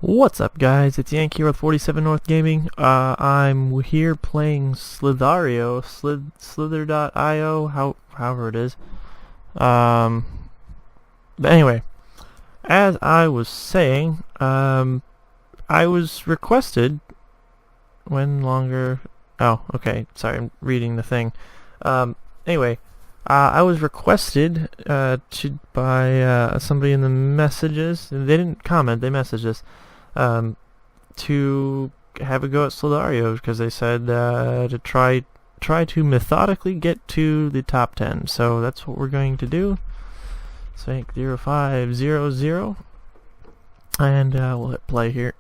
What's up, guys? It's Yankee here with 47 North Gaming. I'm here playing Slither.io, however it is. But anyway, as I was saying, I was requested Oh, okay. Sorry, I'm reading the thing. Anyway, I was requested by somebody in the messages. They didn't comment. They messaged us. To have a go at Slither.io because they said to try to methodically get to the top 10. So that's what we're going to do. So 0500, and we'll hit play here.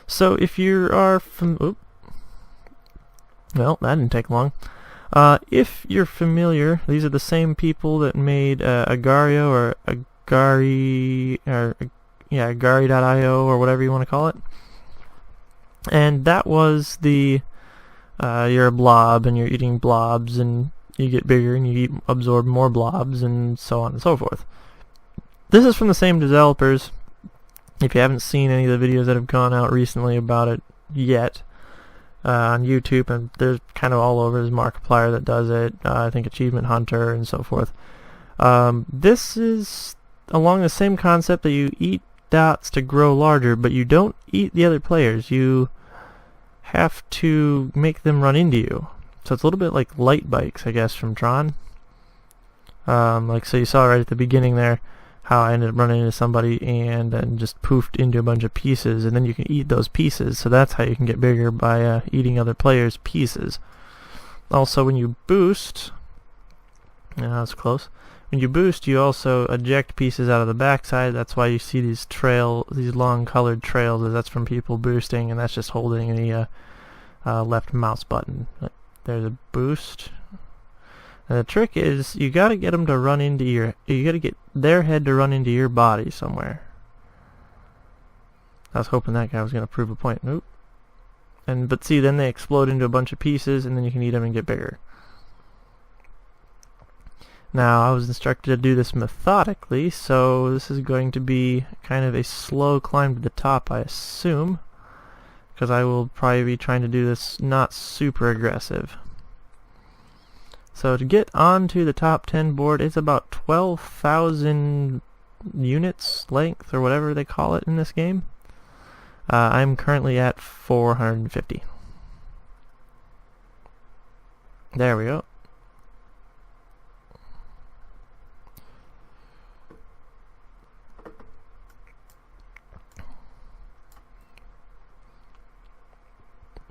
So if you are well, that didn't take long. If you're familiar, these are the same people that made Agario or Agari or Agari.io or whatever you want to call it. And that was the you're a blob and you're eating blobs and you get bigger and you absorb more blobs and so on and so forth. This is from the same developers. If you haven't seen any of the videos that have gone out recently about it yet on YouTube, and they're kind of all over. There's Markiplier that does it, I think Achievement Hunter and so forth. This is along the same concept that you eat dots to grow larger, but you don't eat the other players. You have to make them run into you. So it's a little bit like light bikes, I guess, from Tron. Like, so you saw right at the beginning there how I ended up running into somebody and then just poofed into a bunch of pieces, and then you can eat those pieces. So that's how you can get bigger, by eating other players' pieces. Also, when you boost, yeah, that was close. When you boost, you also eject pieces out of the backside. That's why you see these long colored trails. That's from people boosting, and that's just holding the left mouse button. There's a boost. And the trick is you got to get them to run into you got to get their head to run into your body somewhere. I was hoping that guy was going to prove a point. Nope. But see, then they explode into a bunch of pieces, and then you can eat them and get bigger. Now, I was instructed to do this methodically, so this is going to be kind of a slow climb to the top, I assume, because I will probably be trying to do this not super aggressive. So to get onto the top 10 board, it's about 12,000 units length, or whatever they call it in this game. I'm currently at 450. There we go.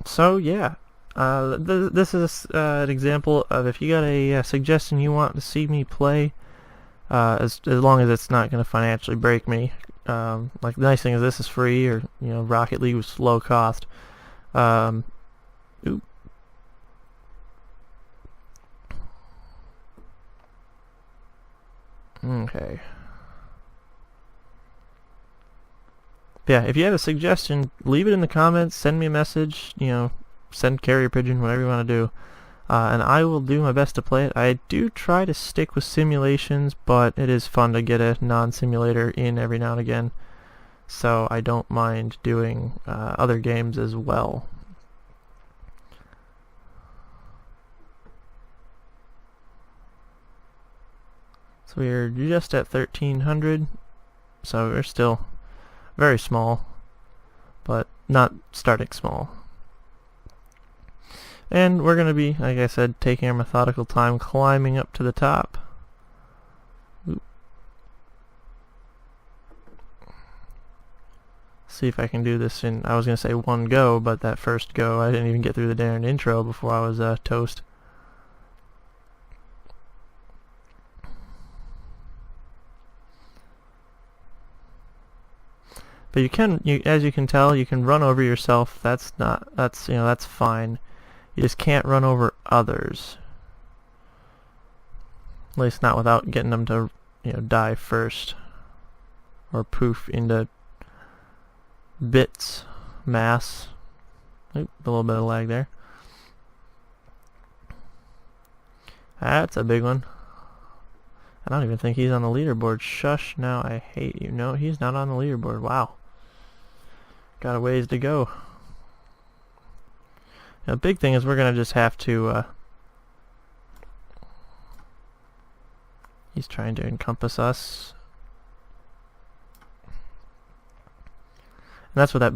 So yeah, this is an example of if you got a suggestion you want to see me play, as long as it's not going to financially break me. Like, the nice thing is this is free, or Rocket League was low cost. Okay. Yeah, if you have a suggestion, leave it in the comments, send me a message, send carrier pigeon, whatever you want to do, and I will do my best to play it. I do try to stick with simulations, but it is fun to get a non-simulator in every now and again, so I don't mind doing other games as well. So we're just at 1300, so we're still very small, but not starting small. And we're going to be, like I said, taking our methodical time climbing up to the top. Oop. See if I can do this in, I was going to say one go, but that first go I didn't even get through the darn intro before I was toast. But as you can tell, you can run over yourself. That's fine. You just can't run over others. At least not without getting them to, die first. Or poof into bits, mass. Oop, a little bit of lag there. That's a big one. I don't even think he's on the leaderboard. Shush, now I hate you. No, he's not on the leaderboard. Wow. got a ways to go. Now, the big thing is we're going to just have to... he's trying to encompass us. And that's where that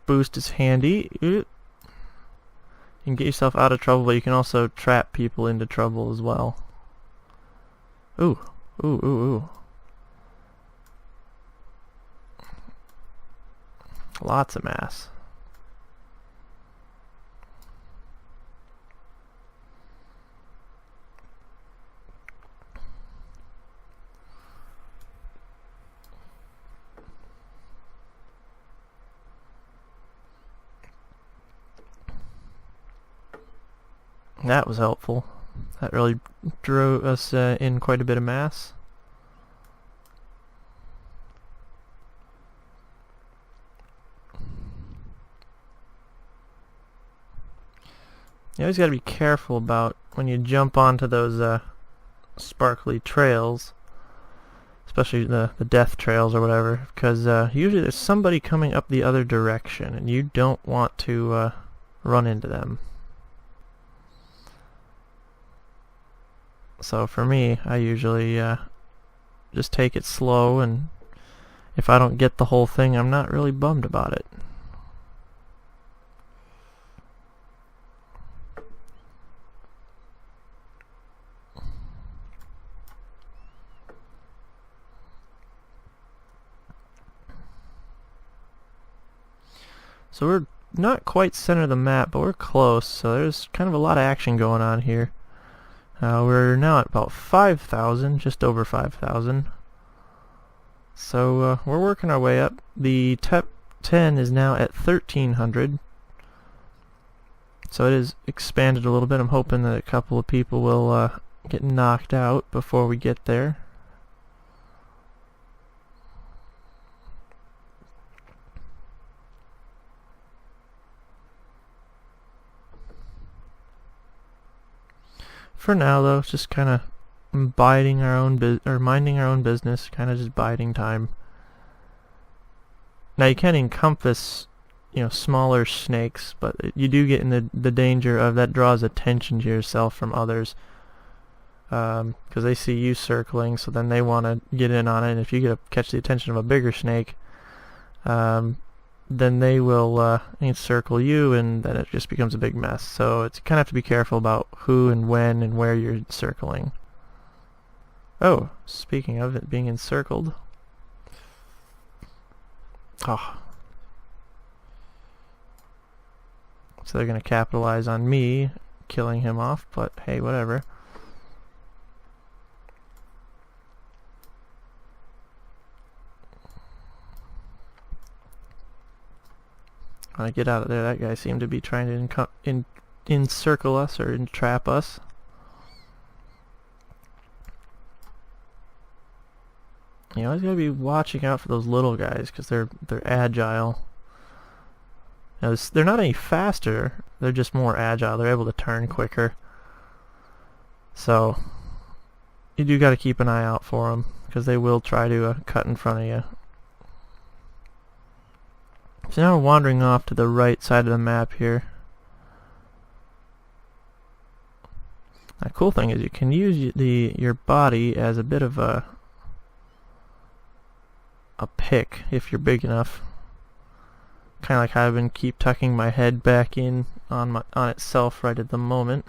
boost is handy. You can get yourself out of trouble, but you can also trap people into trouble as well. Ooh. Ooh, ooh, ooh. Lots of mass. That was helpful. That really drew us in quite a bit of mass. You always got to be careful about when you jump onto those sparkly trails, especially the death trails or whatever, because usually there's somebody coming up the other direction, and you don't want to run into them. So for me, I usually just take it slow, and if I don't get the whole thing, I'm not really bummed about it. So we're not quite center of the map, but we're close, so there's kind of a lot of action going on here. We're now at about 5,000, just over 5,000. So we're working our way up. The top 10 is now at 1,300. So it is expanded a little bit. I'm hoping that a couple of people will get knocked out before we get there. For now, though, it's just kind of biding our own minding our own business, kind of just biding time. Now you can encompass, smaller snakes, but you do get in the danger of that draws attention to yourself from others, because they see you circling, so then they want to get in on it. And if you get to catch the attention of a bigger snake, then they will encircle you, and then it just becomes a big mess. So it's kind of have to be careful about who and when and where you're circling. Oh, speaking of it being encircled. Oh. So they're going to capitalize on me killing him off, but hey, whatever. When I get out of there, that guy seemed to be trying to encircle us or entrap us. You always gotta be watching out for those little guys because they're agile. Now, they're not any faster; they're just more agile. They're able to turn quicker. So you do gotta keep an eye out for them because they will try to cut in front of you. So now we're wandering off to the right side of the map here. The cool thing is you can use your body as a bit of a pick if you're big enough. Kind of like how I've been keep tucking my head back in on itself right at the moment.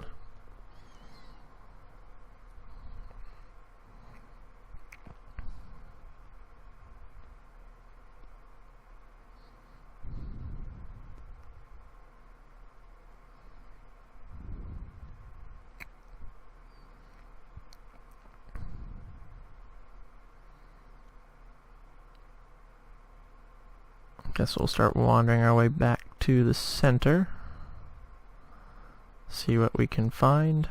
Guess we'll start wandering our way back to the center. See what we can find.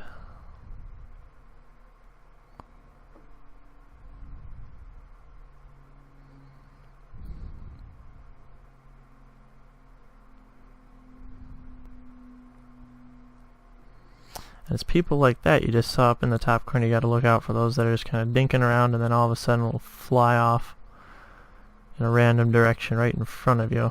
And it's people like that you just saw up in the top corner. You got to look out for those that are just kind of dinking around and then all of a sudden will fly off in a random direction right in front of you.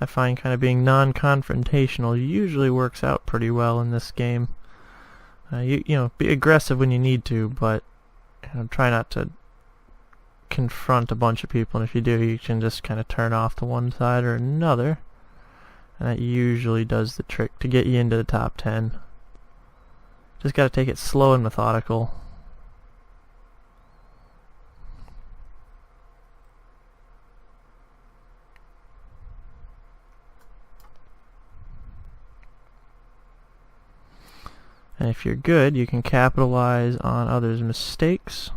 I find kind of being non-confrontational usually works out pretty well in this game. You know, be aggressive when you need to, but try not to confront a bunch of people, and if you do, you can just kind of turn off to one side or another, and that usually does the trick to get you into the top 10. Just gotta take it slow and methodical. And if you're good, you can capitalize on others' mistakes.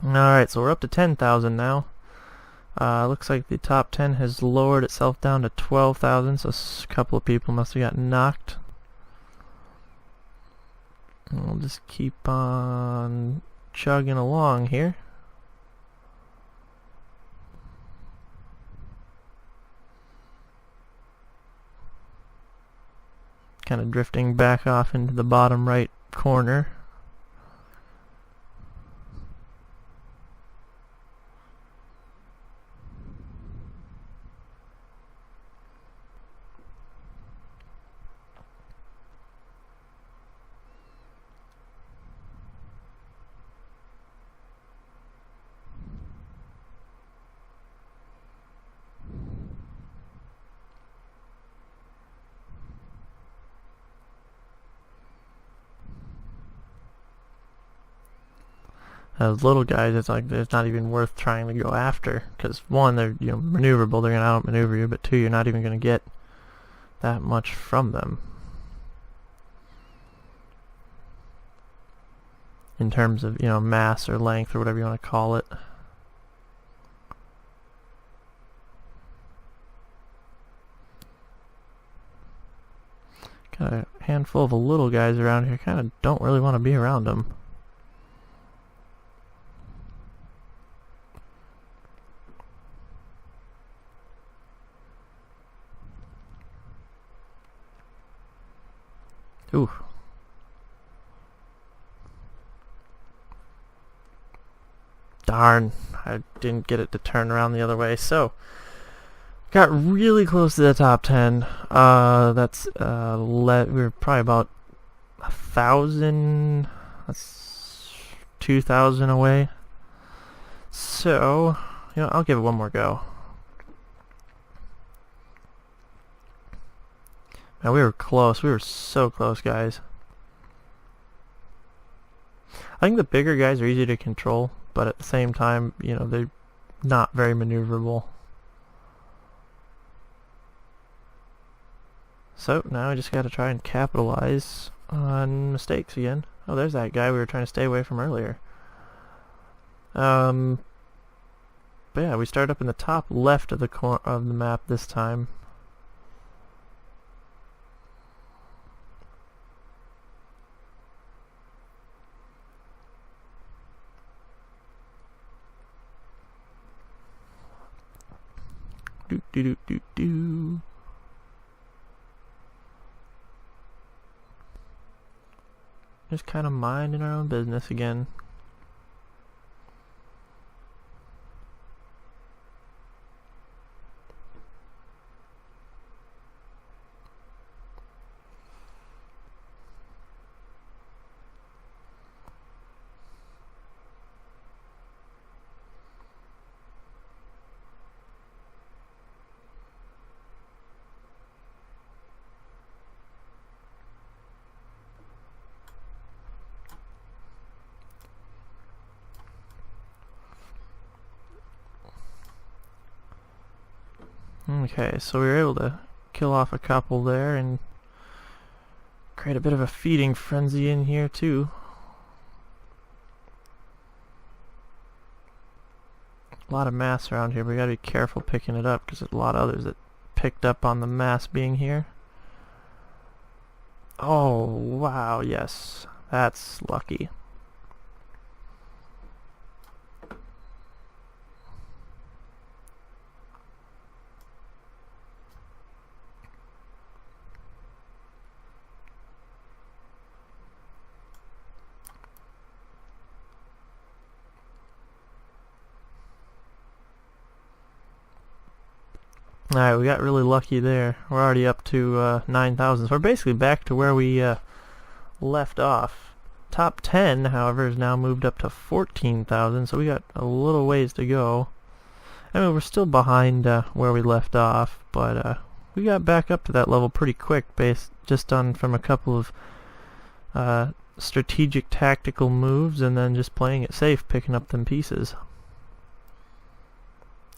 Alright, so we're up to 10,000 now. Looks like the top 10 has lowered itself down to 12,000, so a couple of people must have gotten knocked. And we'll just keep on chugging along here. Kind of drifting back off into the bottom right corner. Those little guys, it's like it's not even worth trying to go after, because one, they're maneuverable, they're gonna outmaneuver you, but two, you're not even gonna get that much from them in terms of mass or length or whatever you want to call it. Got a handful of the little guys around here. Kind of don't really want to be around them. Ooh. Darn, I didn't get it to turn around the other way. So, got really close to the top 10. That's we were probably about 1,000. That's 2,000 away. So, I'll give it one more go. Man, we were close. We were so close, guys. I think the bigger guys are easy to control, but at the same time, they're not very maneuverable. So now I just gotta try and capitalize on mistakes again. Oh, there's that guy we were trying to stay away from earlier. But yeah, we start up in the top left of the map this time. Do do do do do. Just kind of minding our own business again. Okay, so we were able to kill off a couple there and create a bit of a feeding frenzy in here too. A lot of mass around here, but we gotta be careful picking it up because there's a lot of others that picked up on the mass being here. Oh, wow, yes. That's lucky. Alright, we got really lucky there. We're already up to 9,000. So we're basically back to where we left off. Top 10, however, is now moved up to 14,000, so we got a little ways to go. I mean, we're still behind where we left off, but we got back up to that level pretty quick, based just on from a couple of strategic tactical moves, and then just playing it safe, picking up them pieces.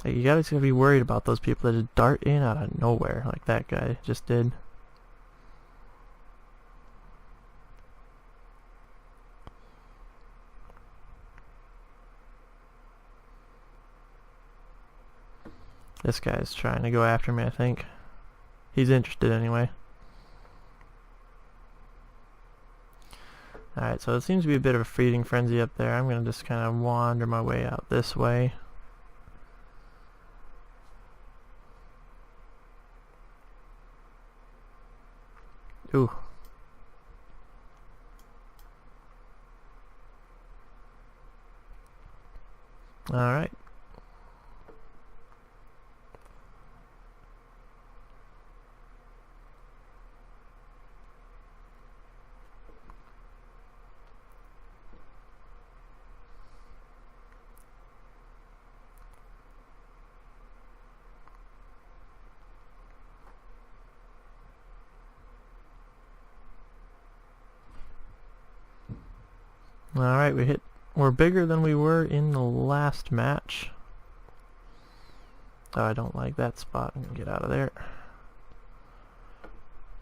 You gotta be worried about those people that just dart in out of nowhere, like that guy just did. This guy's trying to go after me, I think. He's interested anyway. Alright, so it seems to be a bit of a feeding frenzy up there. I'm gonna just kind of wander my way out this way. Ooh. Alright. Alright, we're bigger than we were in the last match. Oh, I don't like that spot. I'm gonna get out of there.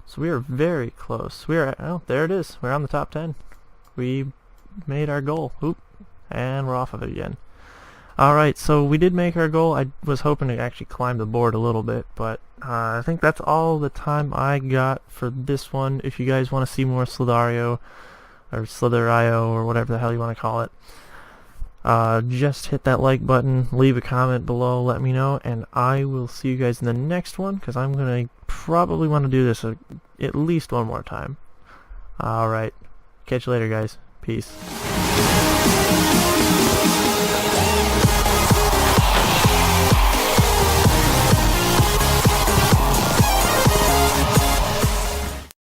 So we are very close. We are, oh, there it is. We're on the top 10. We made our goal. Oop. And we're off of it again. Alright, so we did make our goal. I was hoping to actually climb the board a little bit, but I think that's all the time I got for this one. If you guys want to see more Slither.io, or Slither.io, or whatever the hell you want to call it, just hit that like button, leave a comment below, let me know, and I will see you guys in the next one, because I'm going to probably want to do this at least one more time. Alright, catch you later, guys. Peace.